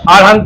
और हम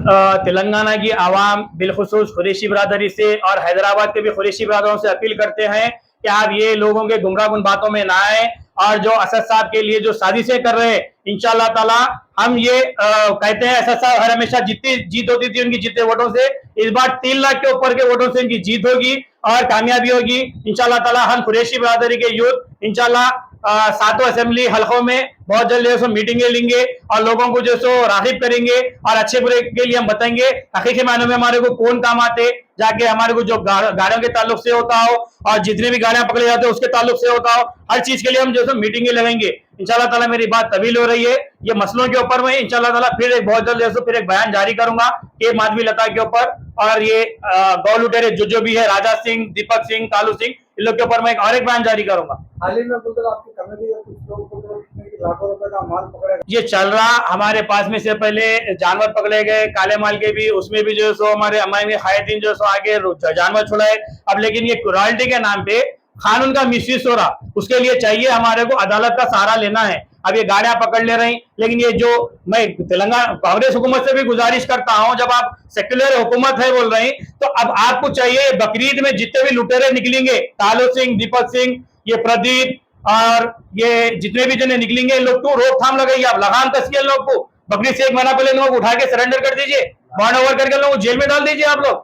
तेलंगाना की आवाम बिलखुसूस कुरैशी बिरादरी से और हैदराबाद के भी कुरैशी बिरादरों से अपील करते हैं कि आप ये लोगों के गुमराहकुन बातों में ना आए और जो असद साहब के लिए जो साजिशें कर रहे हैं इंशाल्लाह ताला हम ये कहते हैं असद साहब हर हमेशा जितनी जीत होती थी उनकी जितने वोटों से इस बार 3 लाख के ऊपर के वोटों से इनकी जीत होगी और कामयाबी होगी इंशाल्लाह ताला। हम कुरैशी बिरादरी के यूथ इंशाल्लाह सातों असेंबली हलकों में बहुत जल्द जो मीटिंगें लेंगे और लोगों को जो सो रागिब करेंगे और अच्छे बुरे के लिए हम बताएंगे हकीकी मायनों में हमारे को कौन काम आते जाके हमारे को जो गाड़ियों के ताल्लुक से होता हो और जितने भी गाड़ियां पकड़े जाते हैं उसके ताल्लुक से होता हो हर चीज के लिए हम जो सो मीटिंगें लगाएंगे इंशाल्लाह ताला। मेरी बात तवील हो रही है, ये मसलों के ऊपर में इंशाल्लाह ताला फिर एक बहुत जल्द जैसे फिर एक बयान जारी करूंगा कि माधवी लता के ऊपर और ये गौ लुटेरे जो भी है राजा सिंह, दीपक सिंह, कालू सिंह, इन लोग के ऊपर मैं एक और एक बयान जारी करूंगा। हाल ही में कुछ आपकी कमेटी या कुछ लोग लाखों रुपए का माल पकड़े ये चल रहा हमारे पास में से पहले जानवर पकड़े गए काले माल के भी, उसमें भी जो सो हमारे हमारे खायदीन जो सो आगे जानवर छुड़ाए। अब लेकिन ये रॉयल्टी के नाम पे कानून का मिसयूज हो रहा, उसके लिए चाहिए हमारे को अदालत का सहारा लेना है। अब ये गाड़ियां पकड़ ले रही, लेकिन ये जो मैं तेलंगाना कांग्रेस हुकूमत से भी गुजारिश करता हूं, जब आप सेक्युलर हुकूमत है बोल रही तो अब आपको चाहिए बकरीद में जितने भी लुटेरे निकलेंगे, कालू सिंह, दीपक सिंह, ये प्रदीप और ये जितने भी जने निकलेंगे लोग को रोकथाम लगाइए, आप लगाम कसिए लोग को। बकरीद से 1 महीना पहले लोग उठा के सरेंडर कर दीजिए, बॉन्ड ओवर करके लोगों को जेल में डाल दीजिए आप लोग।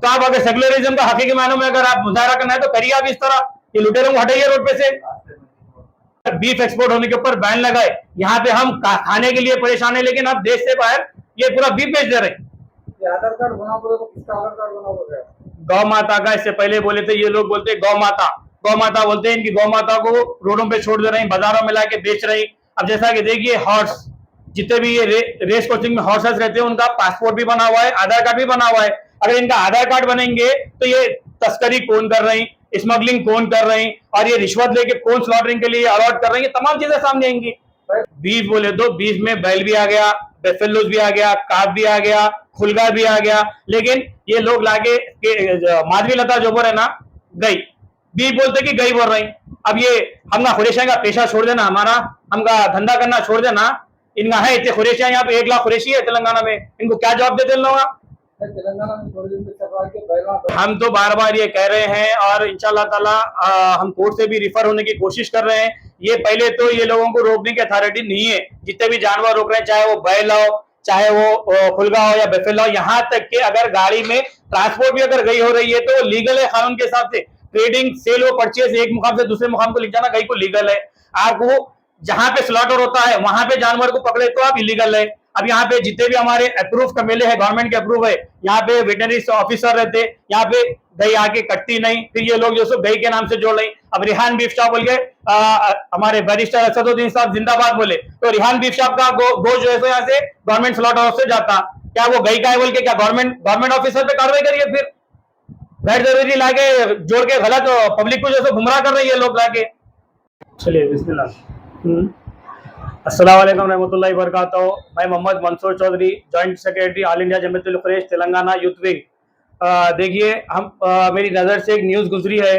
तो आप अगर सेक्युलरिज्म का हकीकी मायनों में अगर आप मुजाहरा करना है तो करिए आप इस तरह, ये लुटेरों को हटाइए रोड पे से। बीफ एक्सपोर्ट होने के ऊपर बैन लगाए, यहाँ पे हम खाने के लिए परेशान है लेकिन अब देश से बाहर ये पूरा बीफ बेच दे रहे। आधार कार्ड बना पड़े तो किसका आधार कार्ड बना पड़ेगा? गौ माता का इससे पहले बोले थे, ये लोग बोलते गौ माता, गौ माता बोलते हैं, इनकी गौ माता को रोडों पे छोड़ दे रही, बाजारों में लाके बेच रही। अब जैसा कि देखिए हॉर्स, जितने भी ये रेस कोचिंग में हॉर्सेस रहते हैं उनका पासपोर्ट भी बना हुआ है, आधार कार्ड भी बना हुआ है। अगर इनका आधार कार्ड बनेंगे तो ये तस्करी कौन कर रही, स्मगलिंग कौन कर रही और ये रिश्वत लेके कौन स्लॉटरिंग के लिए अलॉट कर रही है, तमाम चीजें सामने आएंगी। बीफ बोले तो बीफ में बैल भी आ गया, बेफेलोस भी आ गया, काफ भी आ गया, खुलगा भी आ गया, लेकिन ये लोग लाके माधवी लता जो बोल रहे ना गई, बीफ बोलते कि गई बोल रही। अब ये हमका खुरेशिया का पेशा छोड़ देना, हमारा हमका धंधा करना छोड़ देना, इनका है इतने खुरेशिया, यहाँ पे 1 लाख खुरेशी है तेलंगाना में, इनको क्या जवाब देते लोग? तेलंगाना में थोड़े दिन से चल रहा है कि पहला हम तो बार बार ये कह रहे हैं और इंशाल्लाह ताला हम कोर्ट से भी रिफर होने की कोशिश कर रहे हैं। ये पहले तो ये लोगों को रोकने की अथॉरिटी नहीं है, जितने भी जानवर रोक रहे हैं, चाहे वो बैल हो, चाहे वो खुलगा हो या बेफेला हो, यहाँ तक कि अगर गाड़ी में ट्रांसपोर्ट भी अगर गई हो रही है तो लीगल है कानून के हिसाब से। ट्रेडिंग, सेल व परचेज एक मुकाम से दूसरे मुकाम को ले जाना गई को लीगल है। आपको जहां पे स्लॉटर होता है वहां पे जानवर को पकड़े तो आप इलीगल है। अब यहाँ पे जितने भी हमारे अप्रूव कमेले हैं, गवर्नमेंट के अप्रूव है, यहाँ पे वेटनरी ऑफिसर रहते, यहाँ पे गई आके कटती नहीं, फिर ये लोग जो सो गई के नाम से जोड़ रही। अब रिहान बीफ शॉप बोल के हमारे बैरिस्टर असदुद्दीन साहब जिंदाबाद बोले, तो रिहान बीफ शॉप का गो जो है सो यहाँ से गवर्नमेंट स्लॉटर हाउस से जाता, क्या वो गई का है बोल के क्या गवर्नमेंट ऑफिसर पे कार्रवाई करिए? फिर गैर जरूरी लाके जोड़ के गलत पब्लिक को जो सो गुमराह कर रही है लोग लाके। चलिए बिस्मिल्लाह। अस्सलाम वालेकुम रहमतुल्लाहि व बरकातहू। मैं Mohammed Mansoor Chaudhary, joint secretary all India Jamiatul Quraish Telangana youth wing. देखिए हम मेरी नज़र से एक न्यूज़ गुजरी है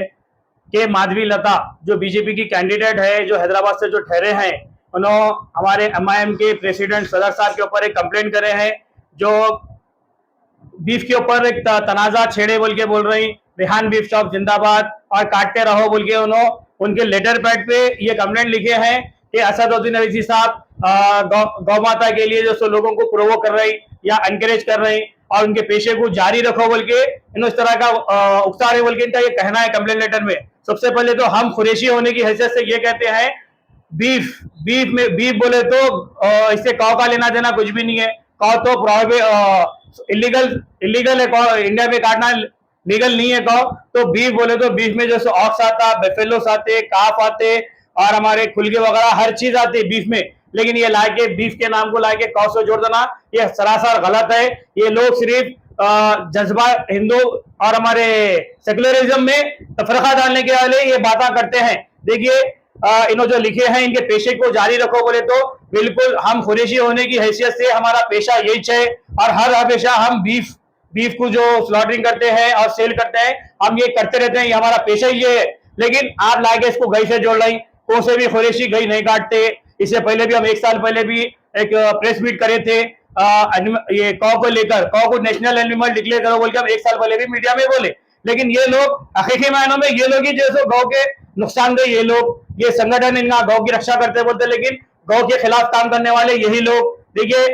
कि माधवी लता जो बीजेपी की कैंडिडेट है, जो हैदराबाद से जो ठहरे हैं, उन्होंने हमारे एमआईएम के प्रेसिडेंट सदर साहब के ऊपर एक कंप्लेंट करे हैं, जो बीफ के ऊपर एक तनाजा छेड़े बोल के बोल रही, रेहान बीफ शॉप जिंदाबाद और काटते रहो बोल के उन्होंने उनके लेटर पैड पे ये कंप्लेंट लिखे हैं कि असदुद्दीन अवैसी साहब गौ माता के लिए जो सो लोगों को प्रोवोक कर रही या एनकरेज कर रही और उनके पेशे को जारी रखो बोल के इन्होंने इस तरह का उकसा रहे बोल के इनका ये कहना है कंप्लेंट लेटर में। सबसे पहले तो हम कुरैशी होने की हैसियत से ये कहते हैं, बीफ बीफ में बीफ बोले तो इससे काव का लेना देना कुछ भी नहीं है। काव तो इलीगल है, काव इंडिया में काटना लीगल नहीं है काव। तो बीफ बोले तो बीफ में जैसे ऑक्स आता, बेफेलोस आते, काफ आते और हमारे खुलगे वगैरह हर चीज आती है बीफ में, लेकिन ये लाके बीफ के नाम को लाके काव से जोड़ देना ये सरासर गलत है। ये लोग सिर्फ जज्बा हिंदू और हमारे सेकुलरिज्म में तफरका डालने के वाले ये बातें करते हैं। देखिए इन्होंने जो लिखे हैं, इनके पेशे को जारी रखो बोले तो बिल्कुल हम कुरैशी होने की हैसियत से हमारा पेशा यही है और हर हमेशा हम बीफ को जो स्लॉटरिंग करते हैं और सेल करते हैं, हम ये करते रहते हैं, ये हमारा पेशा ही ये है। लेकिन आप लाके इसको गई से जोड़ रही, कौन से भी कुरैशी गई नहीं काटते। इससे पहले भी हम 1 साल पहले भी एक प्रेस मीट करे थे, ये कौ को लेकर, कौ को नेशनल एनिमल डिक्लेयर करो बोल के हम 1 साल पहले भी मीडिया में बोले, लेकिन ये लोग हकीकी मायनों में ये लोग ही जो गौ के नुकसानदेह, ये लोग, ये संगठन इनका गौ की रक्षा करते बोलते, लेकिन गौ के खिलाफ काम करने वाले यही लोग। देखिए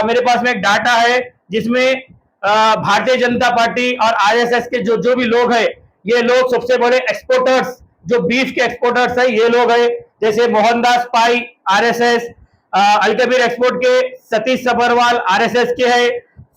मेरे पास में एक डाटा है जिसमें भारतीय जनता पार्टी और आरएसएस के जो भी लोग हैं, ये लोग सबसे बड़े एक्सपोर्टर्स, जो बीफ के एक्सपोर्टर्स है ये लोग है। जैसे मोहनदास पाई आरएसएस, अलकबीर एक्सपोर्ट के सतीश सबरवाल आरएसएस के है,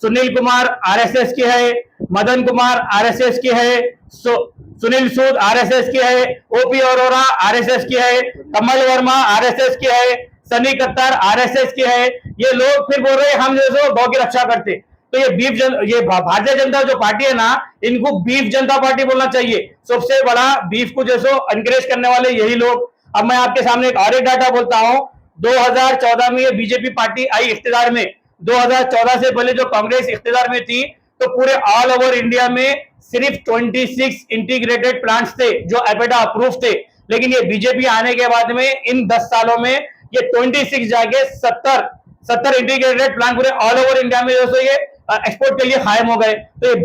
सुनील कुमार आरएसएस के है, मदन कुमार आरएसएस के है, सुनील सूद आरएसएस के है, ओपी अरोरा आरएसएस के है, कमल वर्मा आरएसएस के है, सनी कत्तार आरएसएस के है। ये लोग फिर बोल रहे हैं हम जो गौ की रक्षा करते। तो ये भारतीय जनता जो पार्टी है ना, इनको बीफ जनता पार्टी बोलना चाहिए। सबसे बड़ा बीफ को जैसो एनकरेज करने वाले यही लोग। अब मैं आपके सामने एक डाटा बोलता हूं। 2014 में ये बीजेपी पार्टी आई इख्तियार में। 2014 से पहले जो कांग्रेस इख्तियार में थी, तो पूरे ऑल ओवर इंडिया में सिर्फ 26 इंटीग्रेटेड प्लांट्स थे जो एपेटा अप्रूव थे। लेकिन ये बीजेपी आने के बाद में इन 10 सालों में ये 26 जाके 70 इंटीग्रेटेड प्लांट पूरे ऑल ओवर इंडिया में जो ये एक्सपोर्ट के लिए कायम हो गए। तो ये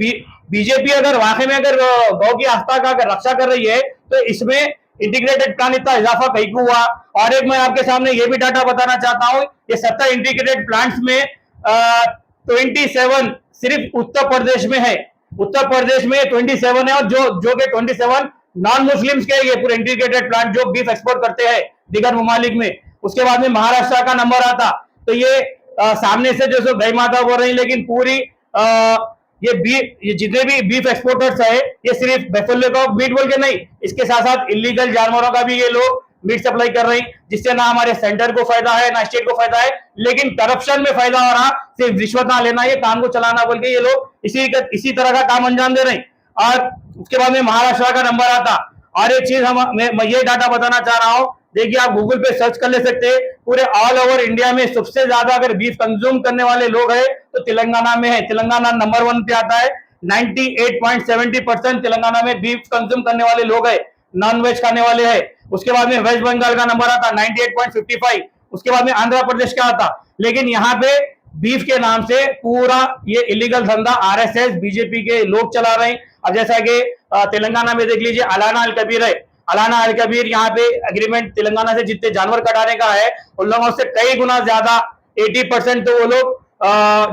बीजेपी अगर वाकई में अगर गौ की आस्था का अगर रक्षा कर रही है, तो इसमें इंटीग्रेटेड प्लांट इतना इजाफा कहीं को हुआ। और एक मैं आपके सामने ये भी डाटा बताना चाहता हूं, ये 70 इंटीग्रेटेड प्लांट्स में 27 सिर्फ उत्तर प्रदेश में है। उत्तर प्रदेश में 27 है, और जो के 27 नॉन मुस्लिम्स के ये पूरे इंटीग्रेटेड प्लांट जो बीफ एक्सपोर्ट करते हैं दीगर ममालिक में। उसके बाद में महाराष्ट्र का नंबर आता। तो ये सामने से जो गई माता बोल रही, लेकिन पूरी ये जितने भी बीफ एक्सपोर्टर्स है, ये सिर्फ बेफलो का मीट बोल के नहीं, इसके साथ साथ इलीगल जानवरों का भी ये लोग मीट सप्लाई कर रहे हैं, जिससे ना हमारे सेंटर को फायदा है ना स्टेट को फायदा है, लेकिन करप्शन में फायदा हो रहा। सिर्फ रिश्वत ना लेना, ये काम को चलाना बोल के ये लोग इसी तरह का काम अंजाम दे रहे हैं। और उसके बाद में महाराष्ट्र का नंबर आता। और एक चीज मैं ये डाटा बताना चाह रहा हूं, देखिए आप गूगल पे सर्च कर ले सकते हैं। पूरे ऑल ओवर इंडिया में सबसे ज्यादा अगर बीफ कंज्यूम करने वाले लोग हैं तो तेलंगाना में है। तेलंगाना नंबर 1 पे आता है। 98.70% तेलंगाना में बीफ कंज्यूम करने वाले लोग हैं, नॉन वेज खाने वाले हैं। उसके बाद में वेस्ट बंगाल का नंबर आता 98.55। उसके बाद में आंध्र प्रदेश का आता। लेकिन यहाँ पे बीफ के नाम से पूरा ये इलीगल धंधा आरएसएस बीजेपी के लोग चला रहे हैं। अब जैसा कि तेलंगाना में देख लीजिए, अलाना अल कबीर है। अलाना अल कबीर यहाँ पे एग्रीमेंट तेलंगाना से जितने जानवर कटाने का है, उन लोगों से कई गुना ज्यादा 80% तो वो लोग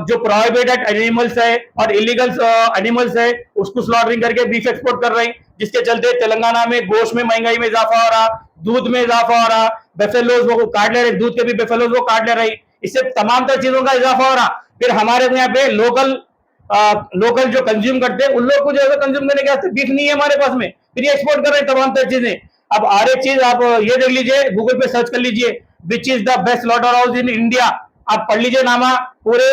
जो प्रोहिबिटेड एनिमल्स है और इलीगल एनिमल्स है उसको स्लॉटरिंग करके बीफ एक्सपोर्ट कर रहे हैं, जिसके चलते तेलंगाना में गोश्त में महंगाई में इजाफा हो रहा, दूध में इजाफा हो रहा, बेफेलोज वो काट ले रहे, दूध के भी बेफेलोज वो काट ले रही, इससे तमाम तर चीजों का इजाफा हो रहा। फिर हमारे यहाँ पे लोकल जो कंज्यूम करते हैं, उन लोग को जो है कंज्यूम करने के वास्ते बीफ नहीं है हमारे पास में, फिर ये एक्सपोर्ट कर रहे हैं तमाम तर चीजें। अब और एक चीज आप ये देख लीजिए, गूगल पे सर्च कर लीजिए, which is the best slaughter house in India. आप पढ़ लीजिए नामा पूरे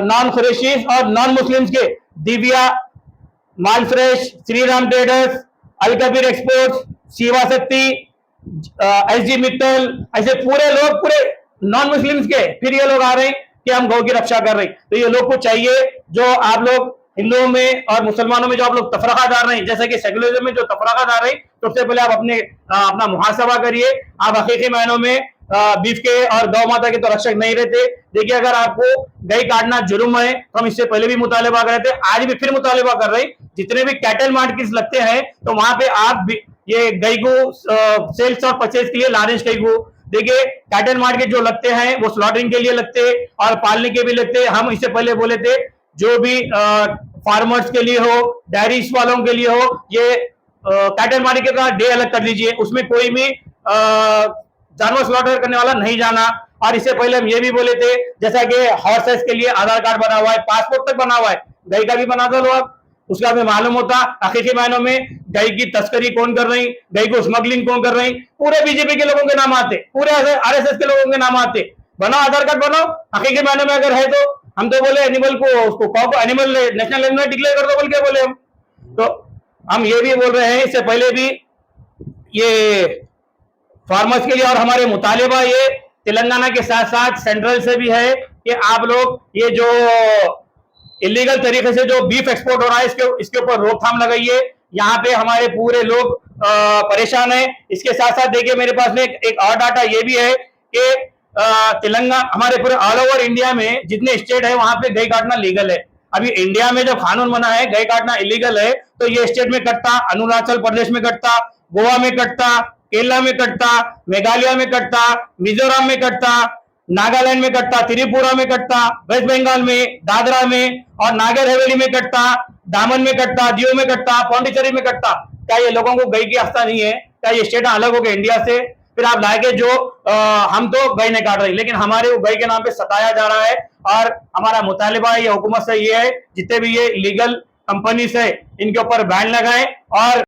नॉन कुरैशीज और नॉन मुस्लिम्स के, दिव्या, माल फ्रेश, श्री राम ट्रेडर्स, अल कबीर एक्सपोर्ट्स, शिवा शक्ति, एसजी मित्तल, ऐसे पूरे लोग पूरे नॉन मुस्लिम्स के, फिर ये लोग आ रहे हैं कि हम गौ की रक्षा कर रहे हैं। तो ये लोग को चाहिए, जो आप लोग हिंदुओं में और मुसलमानों में जो आप लोग तफरका डाल रहे हैं, जैसे कि सेकुलरिज्म में जो तफरका डाल रहे हैं, सबसे पहले आप अपना मुहासबा करिए। आप हकीकी मायनों में बीफ के और गौ माता के तो रक्षक नहीं रहते। देखिए, अगर आपको गाय काटना जुर्म है, तो हम इससे पहले भी मुतालिबा कर रहे थे, आज भी फिर मुतालिबा कर रहे हैं। जितने भी कैटल मार्केट्स लगते हैं, तो वहां पे आप ये गाय को सेल्स और परचेज के लिए लारेंज गाय को देखिए, कैटल मार्केट जो लगते हैं वो स्लॉटरिंग के लिए लगते हैं और पालने के भी लगते हैं। हम इससे पहले बोले थे, जो भी फार्मर्स के लिए हो, डायरीज वालों के लिए हो, ये कैटल मार्केट का डे अलग कर दीजिए, उसमें कोई भी जानवर स्लॉटर करने वाला नहीं जाना। और इससे पहले हम ये भी बोले थे, जैसा कि हॉर्सेस के लिए आधार कार्ड बना हुआ है, पासपोर्ट तक बना हुआ है, गाय का भी बना दो आप, उसका हमें मालूम होता हकीकी मायनों में गाय की तस्करी कौन कर रही, गाय को स्मगलिंग कौन कर रही, पूरे बीजेपी के लोगों के नाम आते, पूरे आरएसएस के लोगों के नाम आते। बनाओ आधार कार्ड बनाओ, हकीकी मायनों में अगर है तो। हम तो बोले एनिमल को, उसको कॉ को एनिमल नेशनल एनिमल डिक्लेयर कर दो बोल के बोले हम। तो हम ये भी बोल रहे हैं, इससे पहले भी ये फार्मर्स के लिए, और हमारे मुतालिबा ये तेलंगाना के साथ साथ सेंट्रल से भी है कि आप लोग ये जो इलीगल तरीके से जो बीफ एक्सपोर्ट हो रहा है, इसके ऊपर रोकथाम लगाइए। यहाँ पे हमारे पूरे लोग परेशान है। इसके साथ साथ देखिए, मेरे पास में एक और डाटा ये भी है कि तेलंगाना हमारे पूरे ऑल ओवर इंडिया में जितने स्टेट है वहां पे गाय काटना लीगल है। अभी इंडिया में जब कानून बना है गाय काटना इलीगल है, तो ये स्टेट में कटता, अरुणाचल प्रदेश में कटता, गोवा में कटता, केरला में कटता, मेघालय में कटता, मिजोरम में कटता, नागालैंड में कटता, त्रिपुरा में कटता, वेस्ट बंगाल में, दादरा में और नागर हवेली में कटता, दामन में कटता, दीव में कटता, पौंडीचेरी में कटता। क्या ये लोगों को गाय की आस्था नहीं है? क्या ये स्टेट अलग हो गए इंडिया से? फिर आप लाके जो हम तो गाय नहीं काट रहे, लेकिन हमारे गाय के नाम पे सताया जा रहा है। और हमारा मुतालिबा ये हुकूमत से ये है, जितने भी ये लीगल कंपनीज है इनके ऊपर बैन लगाए और